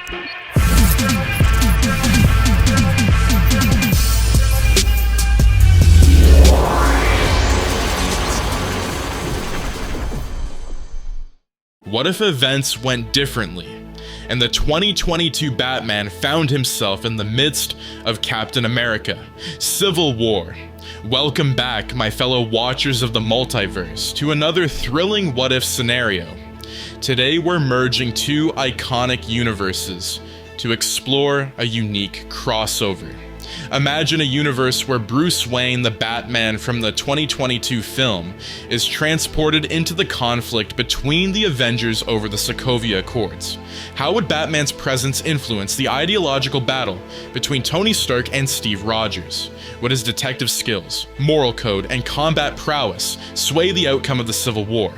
What if events went differently, and the 2022 Batman found himself in the midst of Captain America, Civil War? Welcome back, my fellow watchers of the multiverse, to another thrilling what-if scenario. Today we're merging two iconic universes to explore a unique crossover. Imagine a universe where Bruce Wayne, the Batman from the 2022 film, is transported into the conflict between the Avengers over the Sokovia Accords. How would Batman's presence influence the ideological battle between Tony Stark and Steve Rogers? Would his detective skills, moral code, and combat prowess sway the outcome of the Civil War?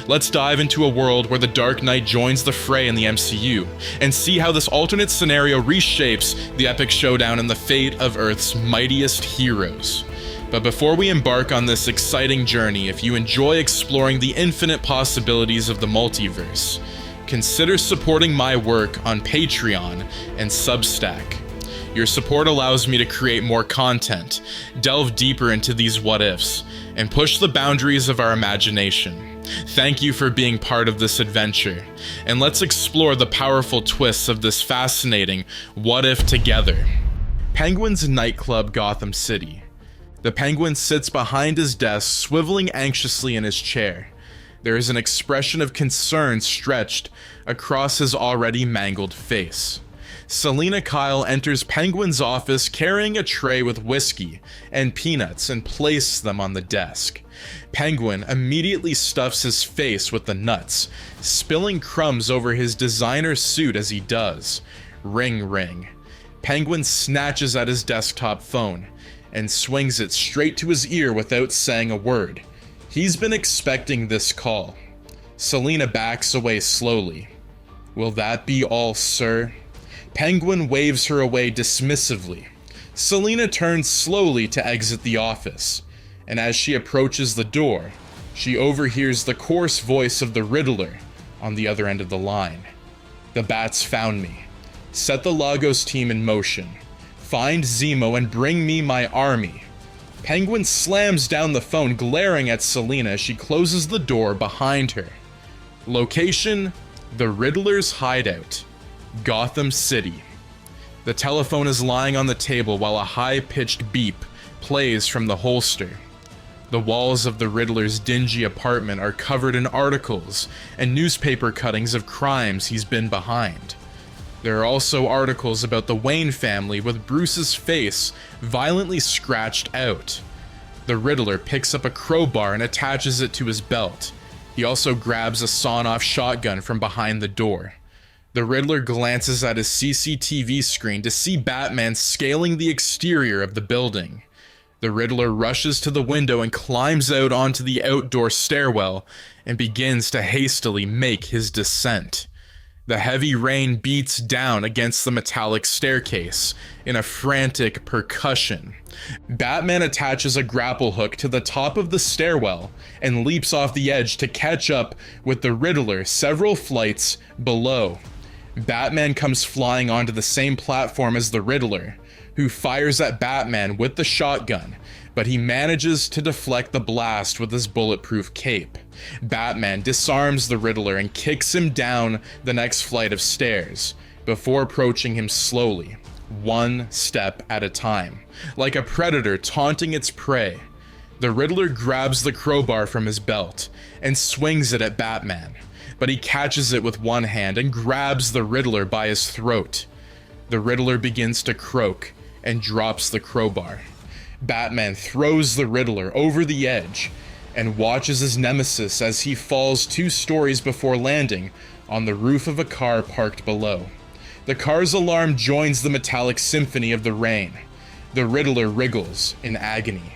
Let's dive into a world where the Dark Knight joins the fray in the MCU, and see how this alternate scenario reshapes the epic showdown and the fate of Earth's mightiest heroes. But before we embark on this exciting journey, if you enjoy exploring the infinite possibilities of the multiverse, consider supporting my work on Patreon and Substack. Your support allows me to create more content, delve deeper into these what-ifs, and push the boundaries of our imagination. Thank you for being part of this adventure, and let's explore the powerful twists of this fascinating what-if together. Penguin's nightclub, Gotham City. The Penguin sits behind his desk, swiveling anxiously in his chair. There is an expression of concern stretched across his already mangled face. Selina Kyle enters Penguin's office carrying a tray with whiskey and peanuts and places them on the desk. Penguin immediately stuffs his face with the nuts, spilling crumbs over his designer suit as he does. Ring ring. Penguin snatches at his desktop phone and swings it straight to his ear without saying a word. He's been expecting this call. Selina backs away slowly. "Will that be all, sir?" Penguin waves her away dismissively. Selina turns slowly to exit the office, and as she approaches the door, she overhears the coarse voice of the Riddler on the other end of the line. "The Bats found me. Set the Lagos team in motion. Find Zemo and bring me my army." Penguin slams down the phone, glaring at Selina as she closes the door behind her. Location: the Riddler's hideout, Gotham City. The telephone is lying on the table while a high-pitched beep plays from the holster. The walls of the Riddler's dingy apartment are covered in articles and newspaper cuttings of crimes he's been behind. There are also articles about the Wayne family with Bruce's face violently scratched out. The Riddler picks up a crowbar and attaches it to his belt. He also grabs a sawn-off shotgun from behind the door. The Riddler glances at his CCTV screen to see Batman scaling the exterior of the building. The Riddler rushes to the window and climbs out onto the outdoor stairwell and begins to hastily make his descent. The heavy rain beats down against the metallic staircase in a frantic percussion. Batman attaches a grapple hook to the top of the stairwell and leaps off the edge to catch up with the Riddler several flights below. Batman comes flying onto the same platform as the Riddler, who fires at Batman with the shotgun, but he manages to deflect the blast with his bulletproof cape. Batman disarms the Riddler and kicks him down the next flight of stairs, before approaching him slowly, one step at a time, like a predator taunting its prey. The Riddler grabs the crowbar from his belt and swings it at Batman, but he catches it with one hand and grabs the Riddler by his throat. The Riddler begins to croak and drops the crowbar. Batman throws the Riddler over the edge and watches his nemesis as he falls 2 stories before landing on the roof of a car parked below. The car's alarm joins the metallic symphony of the rain. The Riddler wriggles in agony.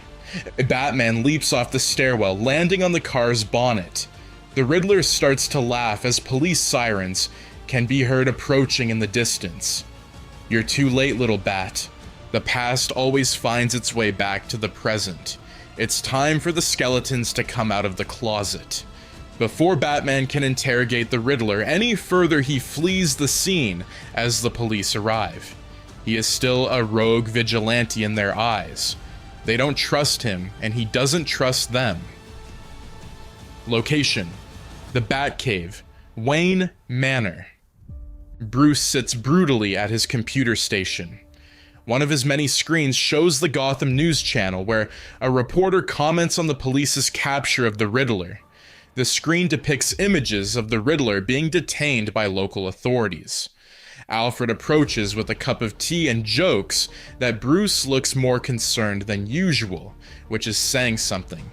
Batman leaps off the stairwell, landing on the car's bonnet. The Riddler starts to laugh as police sirens can be heard approaching in the distance. "You're too late, little bat. The past always finds its way back to the present. It's time for the skeletons to come out of the closet." Before Batman can interrogate the Riddler any further, he flees the scene as the police arrive. He is still a rogue vigilante in their eyes. They don't trust him, and he doesn't trust them. Location: the Batcave, Wayne Manor. Bruce sits brutally at his computer station. One of his many screens shows the Gotham News Channel, where a reporter comments on the police's capture of the Riddler. The screen depicts images of the Riddler being detained by local authorities. Alfred approaches with a cup of tea and jokes that Bruce looks more concerned than usual, which is saying something.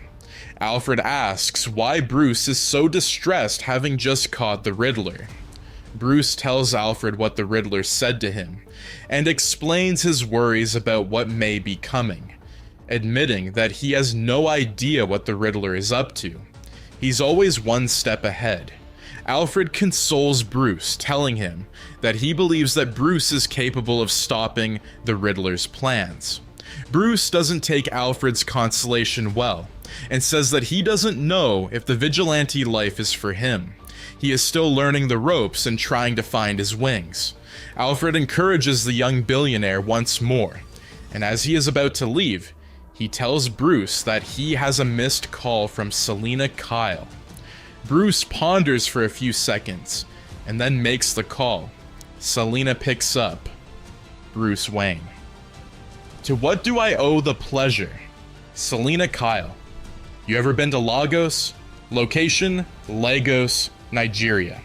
Alfred asks why Bruce is so distressed having just caught the Riddler. Bruce tells Alfred what the Riddler said to him, and explains his worries about what may be coming, admitting that he has no idea what the Riddler is up to. He's always one step ahead. Alfred consoles Bruce, telling him that he believes that Bruce is capable of stopping the Riddler's plans. Bruce doesn't take Alfred's consolation well, and says that he doesn't know if the vigilante life is for him. He is still learning the ropes and trying to find his wings. Alfred encourages the young billionaire once more, and as he is about to leave, he tells Bruce that he has a missed call from Selina Kyle. Bruce ponders for a few seconds, and then makes the call. Selina picks up. Bruce Wayne. To what do I owe the pleasure? Selina Kyle. You ever been to Lagos? Location: Lagos, Nigeria.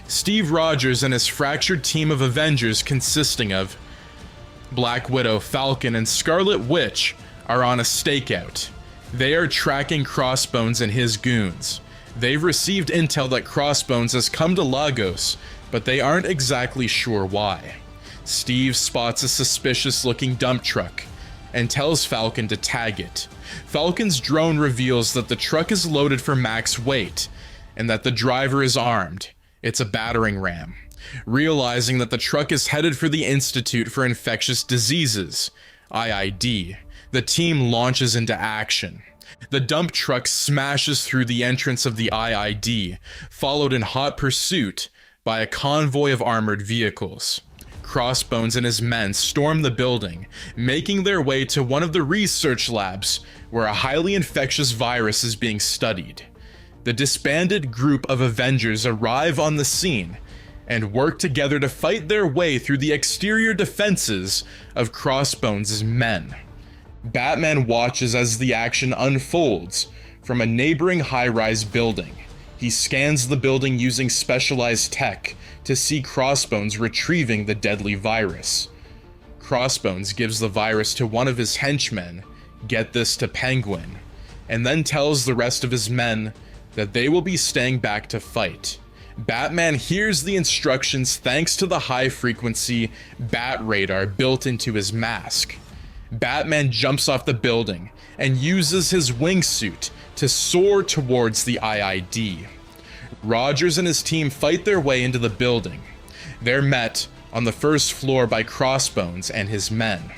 Steve Rogers and his fractured team of Avengers consisting of Black Widow, Falcon, and Scarlet Witch are on a stakeout. They are tracking Crossbones and his goons. They've received intel that Crossbones has come to Lagos, but they aren't exactly sure why. Steve spots a suspicious-looking dump truck and tells Falcon to tag it. Falcon's drone reveals that the truck is loaded for max weight and that the driver is armed. It's a battering ram. Realizing that the truck is headed for the Institute for Infectious Diseases, IID, the team launches into action. The dump truck smashes through the entrance of the IID, followed in hot pursuit by a convoy of armored vehicles. Crossbones and his men storm the building, making their way to one of the research labs where a highly infectious virus is being studied. The disbanded group of Avengers arrive on the scene and work together to fight their way through the exterior defenses of Crossbones' men. Batman watches as the action unfolds from a neighboring high-rise building. He scans the building using specialized tech to see Crossbones retrieving the deadly virus. Crossbones gives the virus to one of his henchmen, get this to Penguin, and then tells the rest of his men that they will be staying back to fight. Batman hears the instructions thanks to the high-frequency bat radar built into his mask. Batman jumps off the building and uses his wingsuit to soar towards the IID. Rogers and his team fight their way into the building. They're met on the first floor by Crossbones and his men.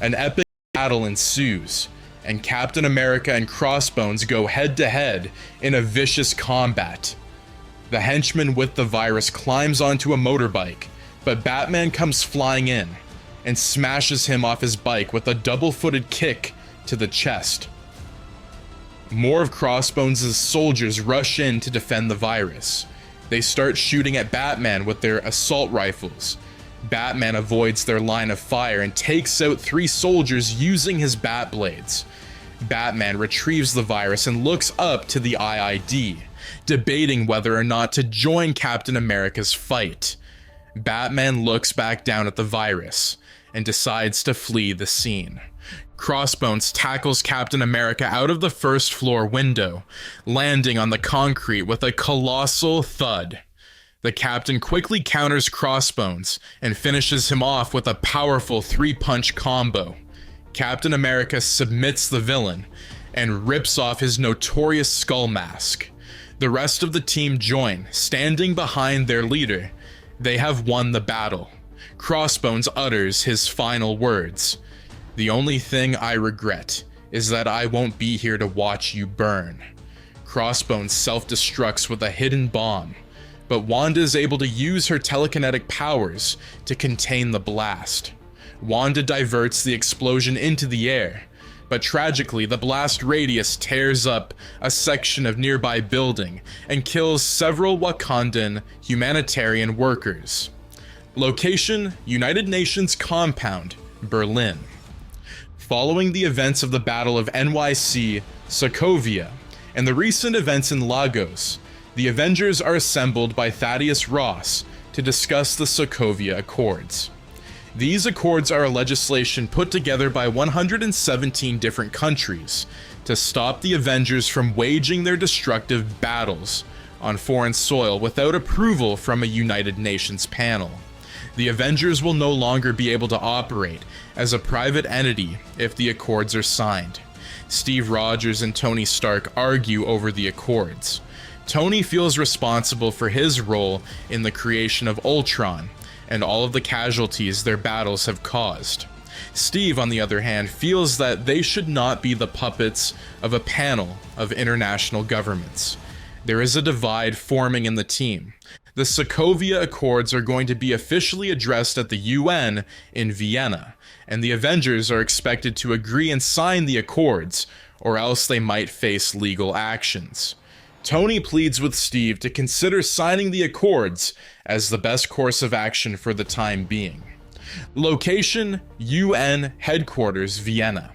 An epic battle ensues, and Captain America and Crossbones go head-to-head in a vicious combat. The henchman with the virus climbs onto a motorbike, but Batman comes flying in and smashes him off his bike with a double-footed kick to the chest. More of Crossbones' soldiers rush in to defend the virus. They start shooting at Batman with their assault rifles. Batman avoids their line of fire and takes out 3 soldiers using his bat blades. Batman retrieves the virus and looks up to the IID, debating whether or not to join Captain America's fight. Batman looks back down at the virus and decides to flee the scene. Crossbones tackles Captain America out of the first floor window, landing on the concrete with a colossal thud. The Captain quickly counters Crossbones and finishes him off with a powerful 3-punch combo. Captain America submits the villain and rips off his notorious skull mask. The rest of the team join, standing behind their leader. They have won the battle. Crossbones utters his final words. "The only thing I regret is that I won't be here to watch you burn." Crossbones self-destructs with a hidden bomb, but Wanda is able to use her telekinetic powers to contain the blast. Wanda diverts the explosion into the air, but tragically the blast radius tears up a section of nearby building and kills several Wakandan humanitarian workers. Location: United Nations compound, Berlin. Following the events of the Battle of NYC, Sokovia, and the recent events in Lagos, the Avengers are assembled by Thaddeus Ross to discuss the Sokovia Accords. These accords are a legislation put together by 117 different countries to stop the Avengers from waging their destructive battles on foreign soil without approval from a United Nations panel. The Avengers will no longer be able to operate as a private entity if the accords are signed. Steve Rogers and Tony Stark argue over the accords. Tony feels responsible for his role in the creation of Ultron and all of the casualties their battles have caused. Steve, on the other hand, feels that they should not be the puppets of a panel of international governments. There is a divide forming in the team. The Sokovia Accords are going to be officially addressed at the UN in Vienna, and the Avengers are expected to agree and sign the accords, or else they might face legal actions. Tony pleads with Steve to consider signing the accords as the best course of action for the time being. Location: UN headquarters, Vienna.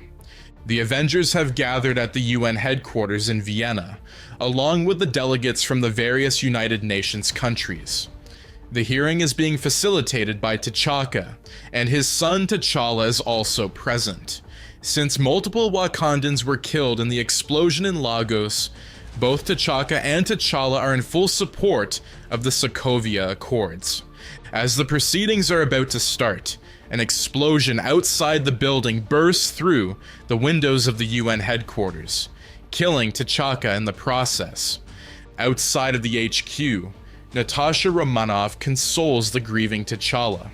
The Avengers have gathered at the UN headquarters in Vienna, along with the delegates from the various United Nations countries. The hearing is being facilitated by T'Chaka, and his son T'Challa is also present. Since multiple Wakandans were killed in the explosion in Lagos, both T'Chaka and T'Challa are in full support of the Sokovia Accords. As the proceedings are about to start, an explosion outside the building bursts through the windows of the UN headquarters, killing T'Chaka in the process. Outside of the HQ, Natasha Romanoff consoles the grieving T'Challa.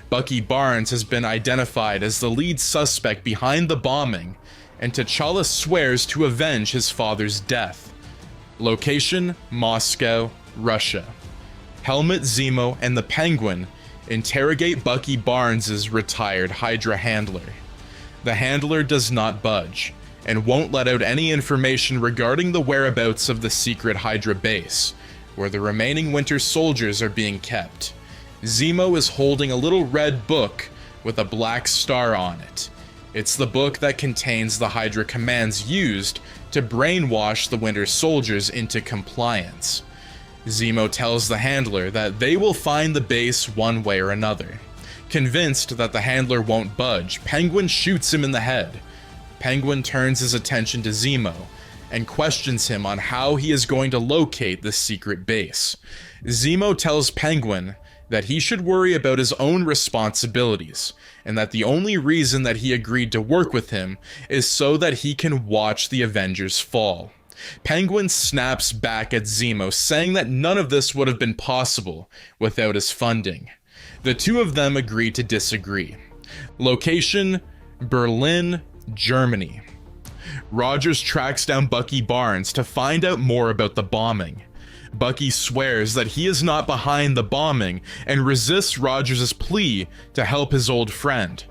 Bucky Barnes has been identified as the lead suspect behind the bombing, and T'Challa swears to avenge his father's death. Location: Moscow, Russia. Helmut, Zemo, and the Penguin interrogate Bucky Barnes' retired Hydra handler. The handler does not budge, and won't let out any information regarding the whereabouts of the secret Hydra base, where the remaining Winter Soldiers are being kept. Zemo is holding a little red book with a black star on it. It's the book that contains the Hydra commands used to brainwash the Winter Soldiers into compliance. Zemo tells the handler that they will find the base one way or another. Convinced that the handler won't budge, Penguin shoots him in the head. Penguin turns his attention to Zemo and questions him on how he is going to locate the secret base. Zemo tells Penguin that he should worry about his own responsibilities, and that the only reason that he agreed to work with him is so that he can watch the Avengers fall. Penguin snaps back at Zemo, saying that none of this would have been possible without his funding. The two of them agree to disagree. Location: Berlin, Germany. Rogers tracks down Bucky Barnes to find out more about the bombing. Bucky swears that he is not behind the bombing and resists Rogers' plea to help his old friend.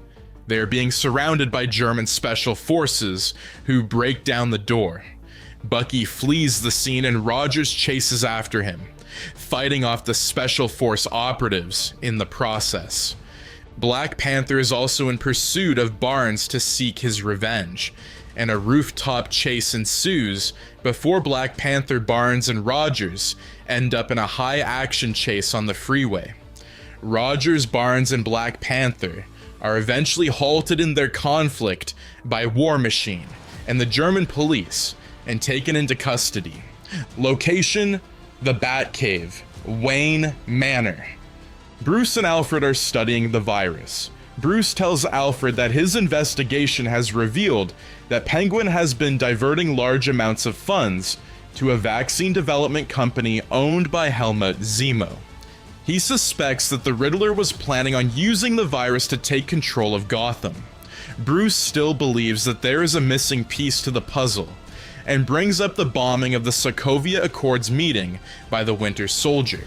They are being surrounded by German special forces who break down the door. Bucky flees the scene and Rogers chases after him, fighting off the special force operatives in the process. Black Panther is also in pursuit of Barnes to seek his revenge, and a rooftop chase ensues before Black Panther, Barnes, and Rogers end up in a high-action chase on the freeway. Rogers, Barnes, and Black Panther are eventually halted in their conflict by War Machine and the German police and taken into custody. Location: the Batcave, Wayne Manor. Bruce and Alfred are studying the virus. Bruce tells Alfred that his investigation has revealed that Penguin has been diverting large amounts of funds to a vaccine development company owned by Helmut Zemo. He suspects that the Riddler was planning on using the virus to take control of Gotham. Bruce still believes that there is a missing piece to the puzzle, and brings up the bombing of the Sokovia Accords meeting by the Winter Soldier.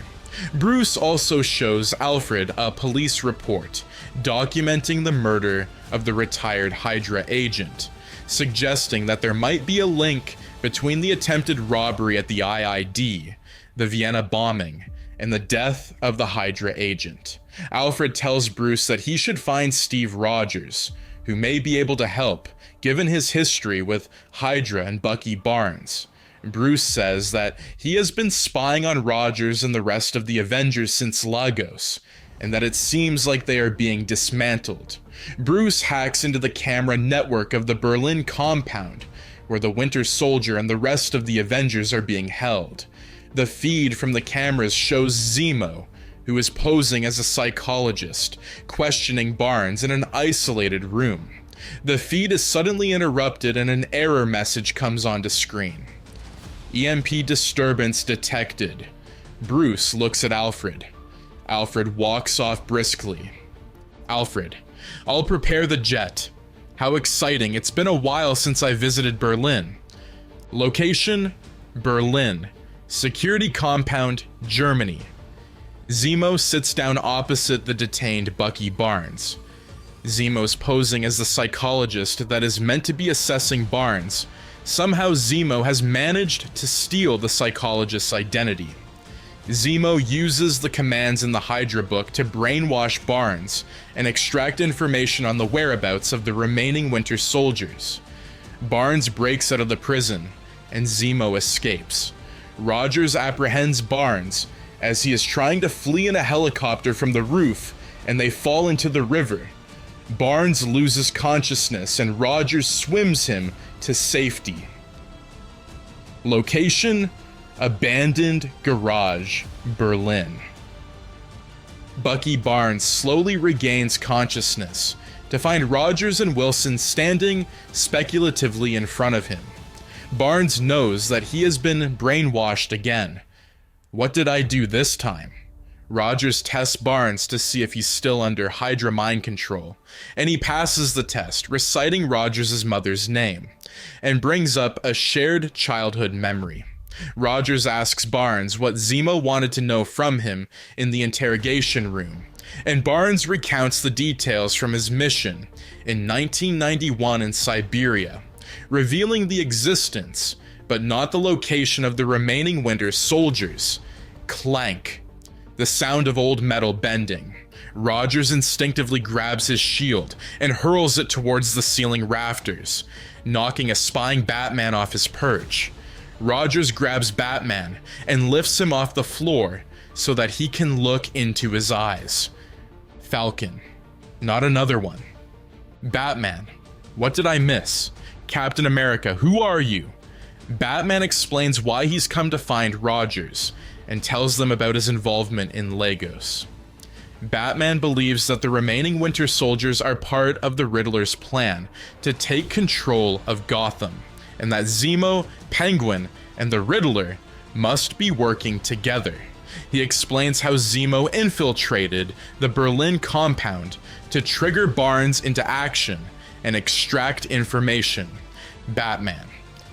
Bruce also shows Alfred a police report documenting the murder of the retired Hydra agent, suggesting that there might be a link between the attempted robbery at the IID, the Vienna bombing, and the death of the Hydra agent. Alfred tells Bruce that he should find Steve Rogers, who may be able to help, given his history with Hydra and Bucky Barnes. Bruce says that he has been spying on Rogers and the rest of the Avengers since Lagos, and that it seems like they are being dismantled. Bruce hacks into the camera network of the Berlin compound, where the Winter Soldier and the rest of the Avengers are being held. The feed from the cameras shows Zemo, who is posing as a psychologist, questioning Barnes in an isolated room. The feed is suddenly interrupted and an error message comes onto screen. EMP disturbance detected. Bruce looks at Alfred. Alfred walks off briskly. Alfred, I'll prepare the jet. How exciting, it's been a while since I visited Berlin. Location, Berlin. Security compound, Germany. Zemo sits down opposite the detained Bucky Barnes. Zemo's posing as the psychologist that is meant to be assessing Barnes. Somehow Zemo has managed to steal the psychologist's identity. Zemo uses the commands in the Hydra book to brainwash Barnes and extract information on the whereabouts of the remaining Winter Soldiers. Barnes breaks out of the prison, and Zemo escapes. Rogers apprehends Barnes as he is trying to flee in a helicopter from the roof, and they fall into the river. Barnes loses consciousness, and Rogers swims him to safety. Location: abandoned garage, Berlin. Bucky Barnes slowly regains consciousness to find Rogers and Wilson standing speculatively in front of him. Barnes knows that he has been brainwashed again. What did I do this time? Rogers tests Barnes to see if he's still under Hydra mind control, and he passes the test, reciting Rogers' mother's name, and brings up a shared childhood memory. Rogers asks Barnes what Zemo wanted to know from him in the interrogation room, and Barnes recounts the details from his mission in 1991 in Siberia, revealing the existence, but not the location of the remaining Winter Soldiers. Clank. The sound of old metal bending. Rogers instinctively grabs his shield and hurls it towards the ceiling rafters, knocking a spying Batman off his perch. Rogers grabs Batman and lifts him off the floor so that he can look into his eyes. Falcon. Not another one. Batman. What did I miss? Captain America, who are you? Batman explains why he's come to find Rogers and tells them about his involvement in Lagos. Batman believes that the remaining Winter Soldiers are part of the Riddler's plan to take control of Gotham, and that Zemo, Penguin, and the Riddler must be working together. He explains how Zemo infiltrated the Berlin compound to trigger Barnes into action and extract information. Batman.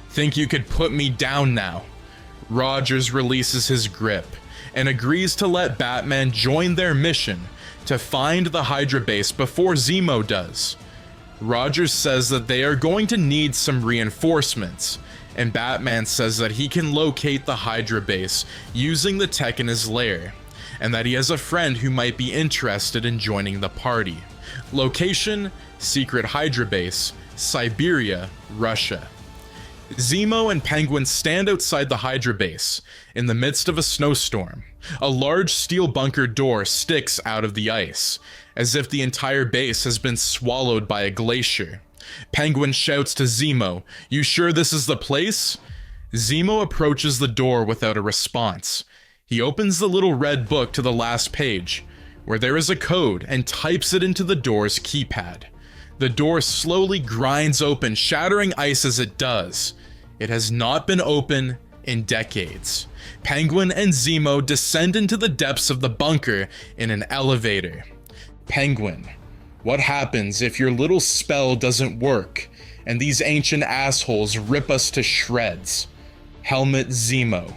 Think you could put me down now? Rogers releases his grip and agrees to let Batman join their mission to find the Hydra base before Zemo does. Rogers says that they are going to need some reinforcements, and Batman says that he can locate the Hydra base using the tech in his lair, and that he has a friend who might be interested in joining the party. Location: secret Hydra base, Siberia, Russia. Zemo and Penguin stand outside the Hydra base in the midst of a snowstorm. A large steel bunker door sticks out of the ice, as if the entire base has been swallowed by a glacier. Penguin shouts to Zemo, "You sure this is the place?" Zemo approaches the door without a response. He opens the little red book to the last page, where there is a code, and types it into the door's keypad. The door slowly grinds open, shattering ice as it does. It has not been open in decades. Penguin and Zemo descend into the depths of the bunker in an elevator. Penguin, what happens if your little spell doesn't work and these ancient assholes rip us to shreds. Helmet Zemo.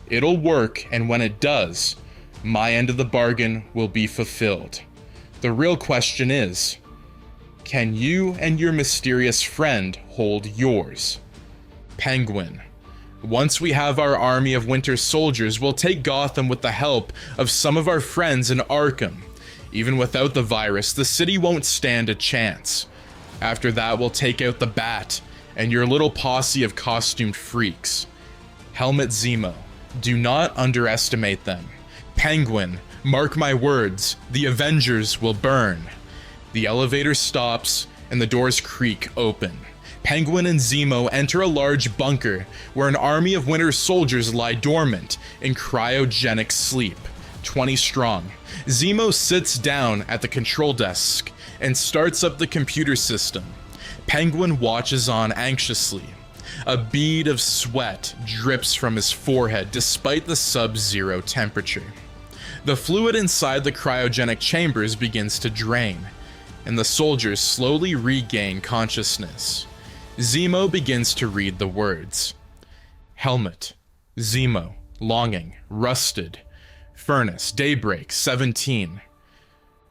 It'll work, and when it does, my end of the bargain will be fulfilled. The real question is, can you and your mysterious friend hold yours? Penguin. Once we have our army of Winter Soldiers, we'll take Gotham with the help of some of our friends in Arkham. Even without the virus, the city won't stand a chance. After that, we'll take out the Bat and your little posse of costumed freaks. Helmet Zemo. Do not underestimate them. Penguin. Mark my words, the Avengers will burn. The elevator stops and the doors creak open. Penguin and Zemo enter a large bunker where an army of Winter Soldiers lie dormant in cryogenic sleep, 20 strong. Zemo sits down at the control desk and starts up the computer system. Penguin watches on anxiously. A bead of sweat drips from his forehead despite the sub-zero temperature. The fluid inside the cryogenic chambers begins to drain, and the soldiers slowly regain consciousness. Zemo begins to read the words. Helmet, Zemo, longing, rusted, furnace, daybreak, 17.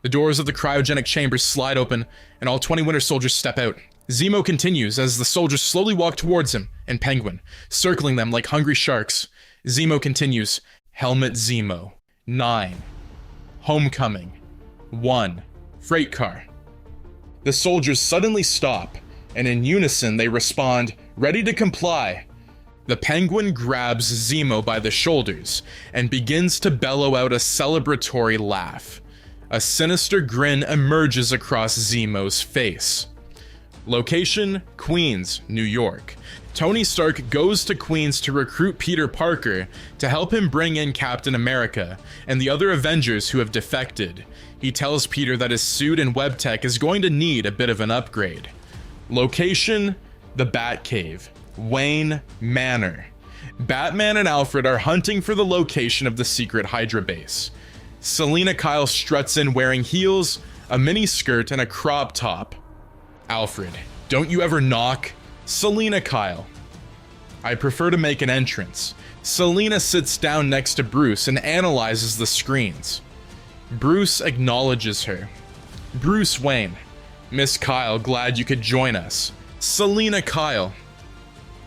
The doors of the cryogenic chambers slide open, and all 20 Winter Soldiers step out. Zemo continues as the soldiers slowly walk towards him and Penguin, circling them like hungry sharks. Zemo continues. Helmet Zemo, 9. Homecoming, 1. Freight car. The soldiers suddenly stop, and in unison they respond, ready to comply. The Penguin grabs Zemo by the shoulders and begins to bellow out a celebratory laugh. A sinister grin emerges across Zemo's face. Location, Queens, New York. Tony Stark goes to Queens to recruit Peter Parker to help him bring in Captain America and the other Avengers who have defected. He tells Peter that his suit and web tech is going to need a bit of an upgrade. Location, the Batcave, Wayne Manor. Batman and Alfred are hunting for the location of the secret Hydra base. Selina Kyle struts in wearing heels, a mini skirt, and a crop top. Alfred, don't you ever knock? Selina Kyle. I prefer to make an entrance. Selina sits down next to Bruce and analyzes the screens. Bruce acknowledges her. Bruce Wayne. Miss Kyle, glad you could join us. Selina Kyle.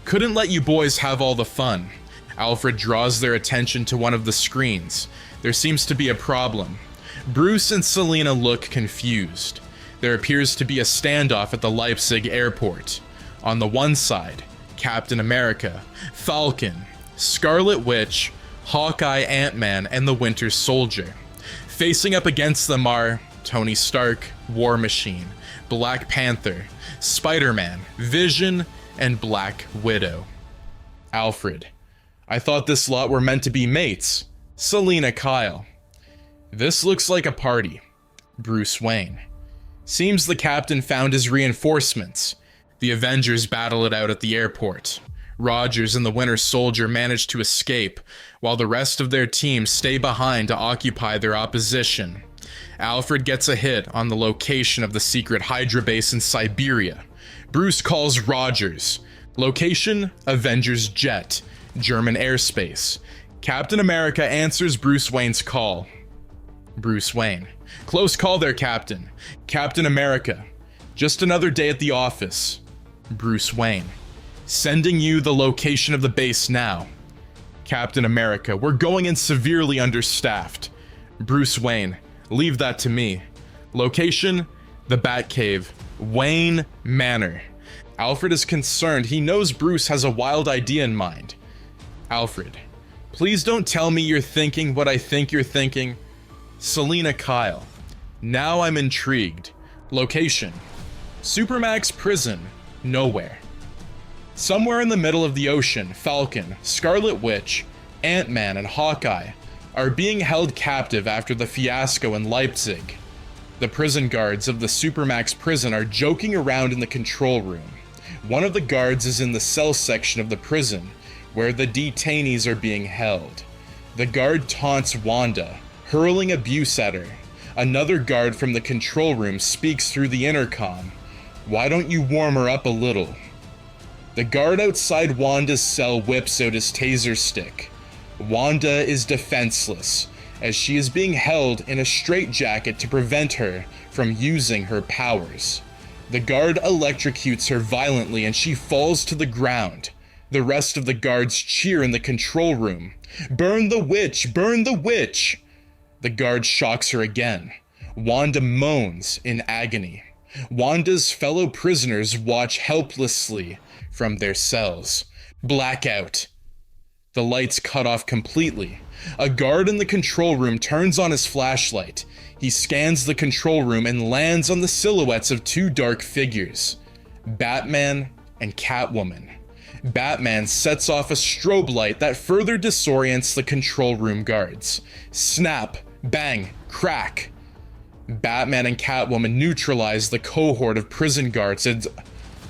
Couldn't let you boys have all the fun. Alfred draws their attention to one of the screens. There seems to be a problem. Bruce and Selina look confused. There appears to be a standoff at the Leipzig airport. On the one side, Captain America, Falcon, Scarlet Witch, Hawkeye, Ant-Man, and the Winter Soldier. Facing up against them are Tony Stark, War Machine, Black Panther, Spider-Man, Vision, and Black Widow. Alfred, I thought this lot were meant to be mates. Selina Kyle. This looks like a party. Bruce Wayne. Seems the captain found his reinforcements. The Avengers battle it out at the airport. Rogers and the Winter Soldier manage to escape, while the rest of their team stay behind to occupy their opposition. Alfred gets a hit on the location of the secret Hydra base in Siberia. Bruce calls Rogers. Location, Avengers jet, German airspace. Captain America answers Bruce Wayne's call. Bruce Wayne. Close call there, Captain. Captain America. Just another day at the office. Bruce Wayne. Sending you the location of the base now. Captain America. We're going in severely understaffed. Bruce Wayne. Leave that to me. Location, the Batcave, Wayne Manor. Alfred is concerned. He knows Bruce has a wild idea in mind. Alfred. Please don't tell me you're thinking what I think you're thinking. Selina Kyle. Now I'm intrigued. Location. Supermax prison. Nowhere. Somewhere in the middle of the ocean, Falcon, Scarlet Witch, Ant-Man, and Hawkeye are being held captive after the fiasco in Leipzig. The prison guards of the Supermax prison are joking around in the control room. One of the guards is in the cell section of the prison, where the detainees are being held. The guard taunts Wanda, hurling abuse at her. Another guard from the control room speaks through the intercom. Why don't you warm her up a little? The guard outside Wanda's cell whips out his taser stick. Wanda is defenseless, as she is being held in a straitjacket to prevent her from using her powers. The guard electrocutes her violently and she falls to the ground. The rest of the guards cheer in the control room. "Burn the witch! Burn the witch!" The guard shocks her again. Wanda moans in agony. Wanda's fellow prisoners watch helplessly from their cells. Blackout. The lights cut off completely. A guard in the control room turns on his flashlight. He scans the control room and lands on the silhouettes of two dark figures, Batman and Catwoman. Batman sets off a strobe light that further disorients the control room guards. Snap, bang, crack. Batman and Catwoman neutralize the cohort of prison guards and,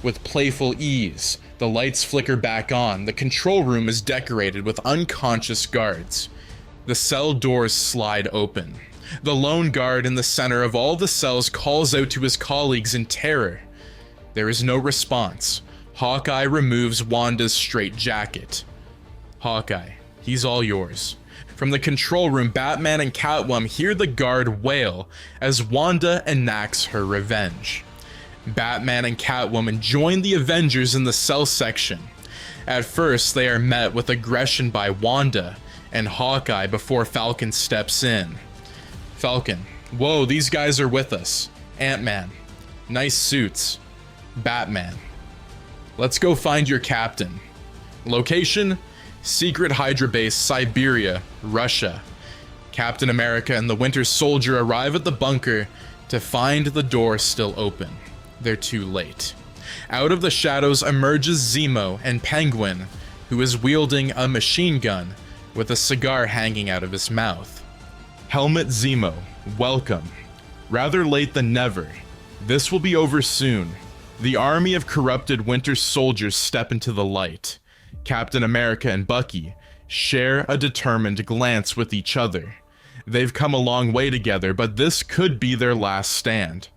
with playful ease, the lights flicker back on. The control room is decorated with unconscious guards. The cell doors slide open. The lone guard in the center of all the cells calls out to his colleagues in terror. There is no response. Hawkeye removes Wanda's straitjacket. Hawkeye, he's all yours. From the control room, Batman and Catwoman hear the guard wail as Wanda enacts her revenge. Batman and Catwoman join the Avengers in the cell section. At first, they are met with aggression by Wanda and Hawkeye before Falcon steps in. Falcon, whoa, these guys are with us. Ant-Man, nice suits. Batman, let's go find your captain. Location, secret Hydra base, Siberia, Russia. Captain America and the Winter Soldier arrive at the bunker to find the door still open. They're too late. Out of the shadows emerges Zemo and Penguin, who is wielding a machine gun with a cigar hanging out of his mouth. Helmet Zemo, welcome. Rather late than never. This will be over soon. The army of corrupted Winter Soldiers step into the light. Captain America and Bucky share a determined glance with each other. They've come a long way together, but this could be their last stand.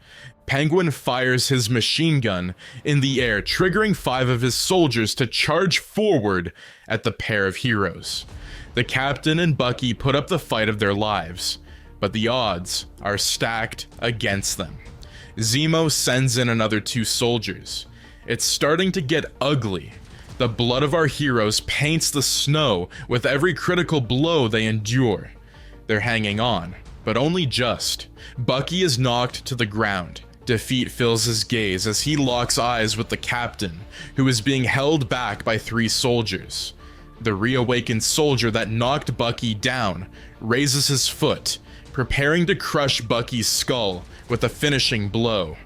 Penguin fires his machine gun in the air, triggering 5 of his soldiers to charge forward at the pair of heroes. The captain and Bucky put up the fight of their lives, but the odds are stacked against them. Zemo sends in another 2 soldiers. It's starting to get ugly. The blood of our heroes paints the snow with every critical blow they endure. They're hanging on, but only just. Bucky is knocked to the ground. Defeat fills his gaze as he locks eyes with the captain, who is being held back by 3 soldiers. The reawakened soldier that knocked Bucky down raises his foot, preparing to crush Bucky's skull with a finishing blow.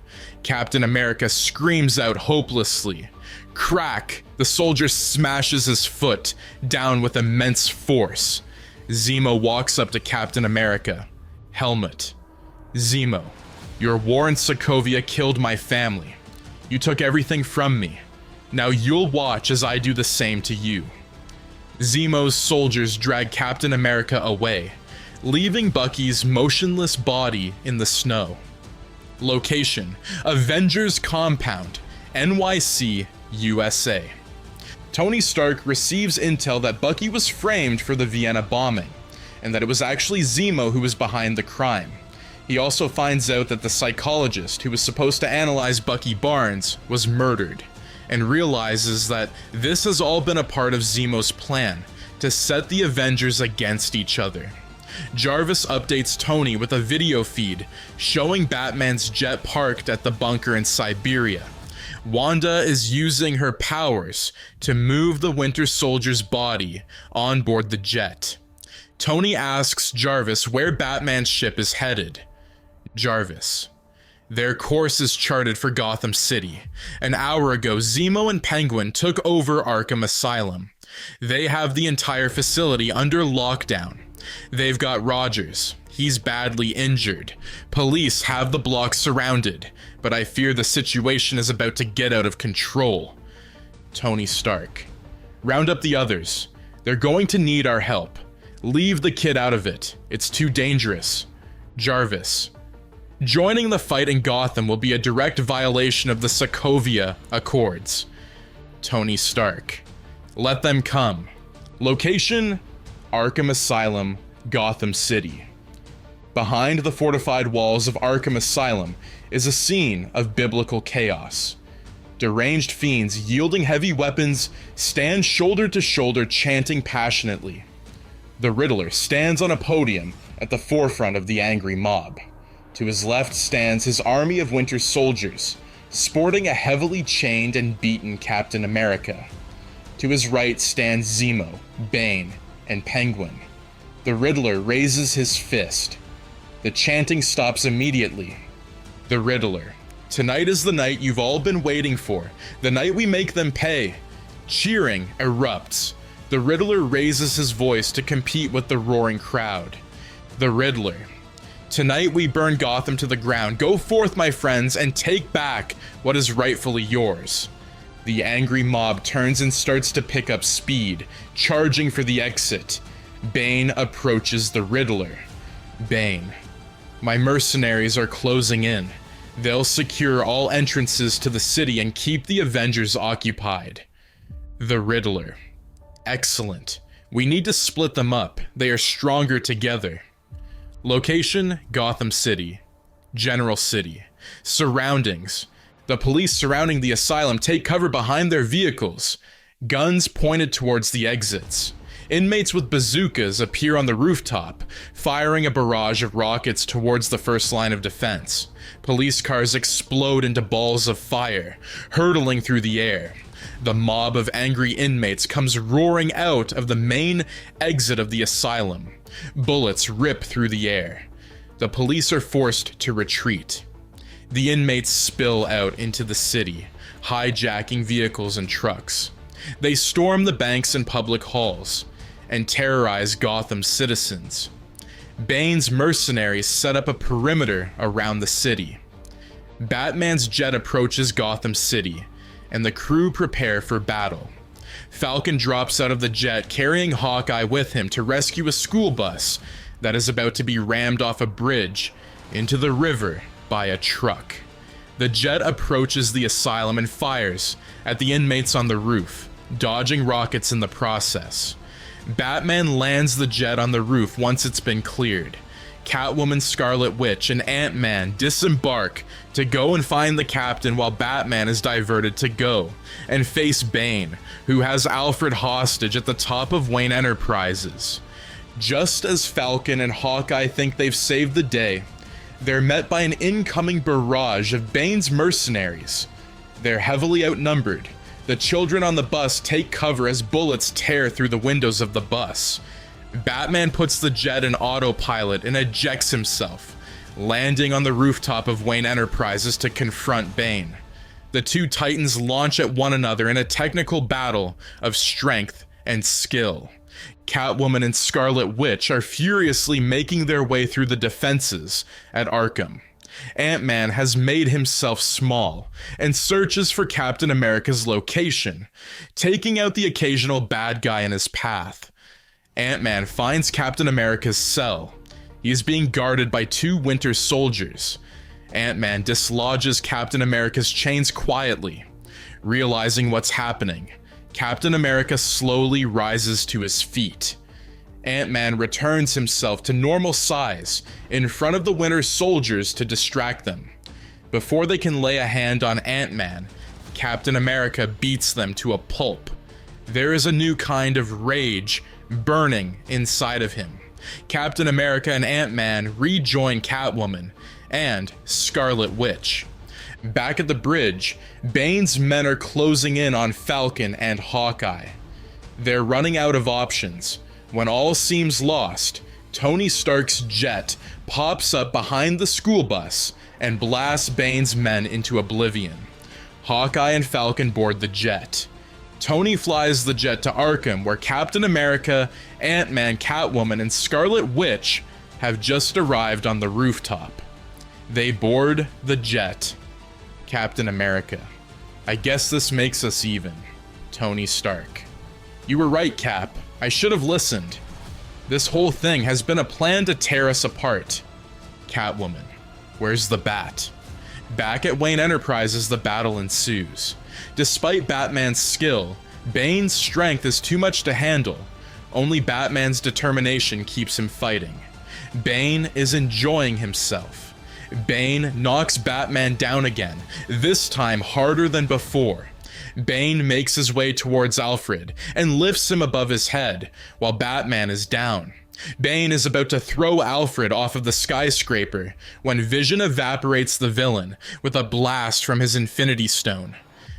Captain America screams out hopelessly. Crack! The soldier smashes his foot down with immense force. Zemo walks up to Captain America. Helmet. Zemo, your war in Sokovia killed my family. You took everything from me. Now you'll watch as I do the same to you. Zemo's soldiers drag Captain America away, leaving Bucky's motionless body in the snow. Location, Avengers compound, NYC, USA. Tony Stark receives intel that Bucky was framed for the Vienna bombing, and that it was actually Zemo who was behind the crime. He also finds out that the psychologist who was supposed to analyze Bucky Barnes was murdered, and realizes that this has all been a part of Zemo's plan to set the Avengers against each other. Jarvis updates Tony with a video feed showing Batman's jet parked at the bunker in Siberia. Wanda is using her powers to move the Winter Soldier's body on board the jet. Tony asks Jarvis where Batman's ship is headed. Jarvis: their course is charted for Gotham City. An hour ago, Zemo and Penguin took over Arkham Asylum. They have the entire facility under lockdown. They've got Rogers. He's badly injured. Police have the block surrounded, but I fear the situation is about to get out of control. Tony Stark: round up the others. They're going to need our help. Leave the kid out of it. It's too dangerous. Jarvis: Joining the fight in Gotham will be a direct violation of the Sokovia Accords. Tony Stark. Let them come. Location: Arkham Asylum, Gotham City. Behind the fortified walls of Arkham Asylum is a scene of biblical chaos. Deranged fiends yielding heavy weapons stand shoulder to shoulder, chanting passionately. The Riddler stands on a podium at the forefront of the angry mob. To his left stands his army of winter soldiers, sporting a heavily chained and beaten Captain America. To his right stands Zemo, Bane, and Penguin. The Riddler raises his fist. The chanting stops immediately. The Riddler. Tonight is the night you've all been waiting for, the night we make them pay. Cheering erupts. The Riddler raises his voice to compete with the roaring crowd. The Riddler. Tonight we burn Gotham to the ground. Go forth, my friends, and take back what is rightfully yours. The angry mob turns and starts to pick up speed, charging for the exit. Bane approaches the Riddler. Bane. My mercenaries are closing in. They'll secure all entrances to the city and keep the Avengers occupied. The Riddler. Excellent. We need to split them up. They are stronger together. Location: Gotham City. General City. Surroundings: the police surrounding the asylum take cover behind their vehicles. Guns pointed towards the exits. Inmates with bazookas appear on the rooftop, firing a barrage of rockets towards the first line of defense. Police cars explode into balls of fire, hurtling through the air. The mob of angry inmates comes roaring out of the main exit of the asylum. Bullets rip through the air. The police are forced to retreat. The inmates spill out into the city, hijacking vehicles and trucks. They storm the banks and public halls, and terrorize Gotham's citizens. Bane's mercenaries set up a perimeter around the city. Batman's jet approaches Gotham City, and the crew prepare for battle. Falcon drops out of the jet, carrying Hawkeye with him to rescue a school bus that is about to be rammed off a bridge into the river by a truck. The jet approaches the asylum and fires at the inmates on the roof, dodging rockets in the process. Batman lands the jet on the roof once it's been cleared. Catwoman, Scarlet Witch, and Ant-Man disembark to go and find the captain while Batman is diverted to go and face Bane, who has Alfred hostage at the top of Wayne Enterprises. Just as Falcon and Hawkeye think they've saved the day, they're met by an incoming barrage of Bane's mercenaries. They're heavily outnumbered. The children on the bus take cover as bullets tear through the windows of the bus. Batman puts the jet in autopilot and ejects himself, landing on the rooftop of Wayne Enterprises to confront Bane. The two titans launch at one another in a technical battle of strength and skill. Catwoman and Scarlet Witch are furiously making their way through the defenses at Arkham. Ant-Man has made himself small and searches for Captain America's location, taking out the occasional bad guy in his path. Ant-Man finds Captain America's cell. He is being guarded by two Winter Soldiers. Ant-Man dislodges Captain America's chains quietly. Realizing what's happening, Captain America slowly rises to his feet. Ant-Man returns himself to normal size in front of the Winter Soldiers to distract them. Before they can lay a hand on Ant-Man, Captain America beats them to a pulp. There is a new kind of rage burning inside of him. Captain America and Ant-Man rejoin Catwoman and Scarlet Witch. Back at the bridge, Bane's men are closing in on Falcon and Hawkeye. They're running out of options. When all seems lost, Tony Stark's jet pops up behind the school bus and blasts Bane's men into oblivion. Hawkeye and Falcon board the jet. Tony flies the jet to Arkham, where Captain America, Ant-Man, Catwoman, and Scarlet Witch have just arrived on the rooftop. They board the jet. Captain America: I guess this makes us even. Tony Stark: You were right, Cap. I should have listened. This whole thing has been a plan to tear us apart. Catwoman: Where's the bat? Back at Wayne Enterprises, the battle ensues. Despite Batman's skill, Bane's strength is too much to handle. Only Batman's determination keeps him fighting. Bane is enjoying himself. Bane knocks Batman down again, this time harder than before. Bane makes his way towards Alfred and lifts him above his head, while Batman is down. Bane is about to throw Alfred off of the skyscraper when Vision evaporates the villain with a blast from his Infinity Stone.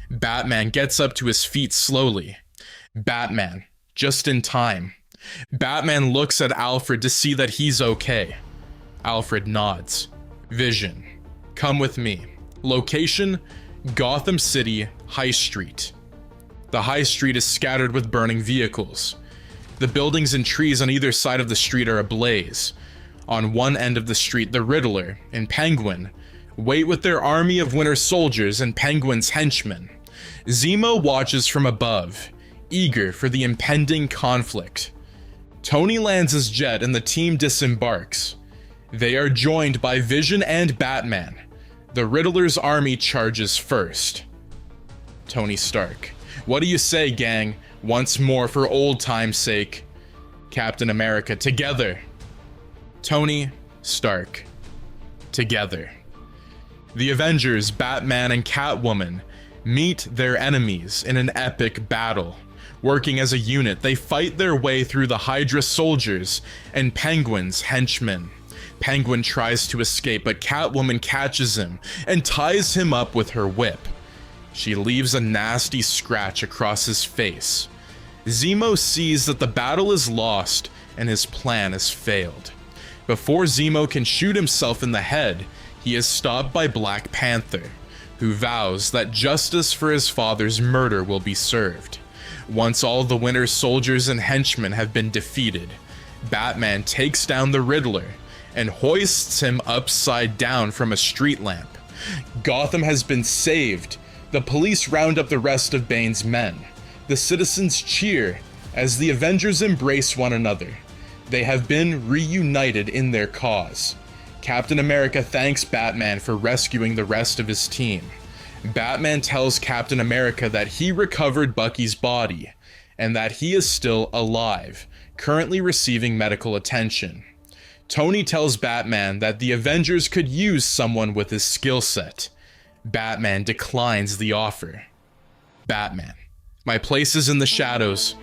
Batman gets up to his feet slowly. Batman, just in time. Batman looks at Alfred to see that he's okay. Alfred nods. Vision, come with me. Location, Gotham City, High Street. The High Street is scattered with burning vehicles. The buildings and trees on either side of the street are ablaze. On one end of the street, the Riddler and Penguin wait with their army of Winter Soldiers and Penguin's henchmen. Zemo watches from above, eager for the impending conflict. Tony lands his jet and the team disembarks. They are joined by Vision and Batman. The Riddler's army charges first. Tony Stark. What do you say, gang? Once more for old time's sake. Captain America, together. Tony Stark. Together. The Avengers, Batman and Catwoman, meet their enemies in an epic battle. Working as a unit, they fight their way through the Hydra soldiers and Penguin's henchmen. Penguin tries to escape, but Catwoman catches him and ties him up with her whip. She leaves a nasty scratch across his face. Zemo sees that the battle is lost and his plan has failed. Before Zemo can shoot himself in the head, he is stopped by Black Panther, who vows that justice for his father's murder will be served. Once all the Winter Soldiers and henchmen have been defeated, Batman takes down the Riddler and hoists him upside down from a street lamp. Gotham has been saved. The police round up the rest of Bane's men. The citizens cheer as the Avengers embrace one another. They have been reunited in their cause. Captain America thanks Batman for rescuing the rest of his team. Batman tells Captain America that he recovered Bucky's body and that he is still alive, currently receiving medical attention. Tony tells Batman that the Avengers could use someone with his skill set. Batman declines the offer. Batman, my place is in the shadows.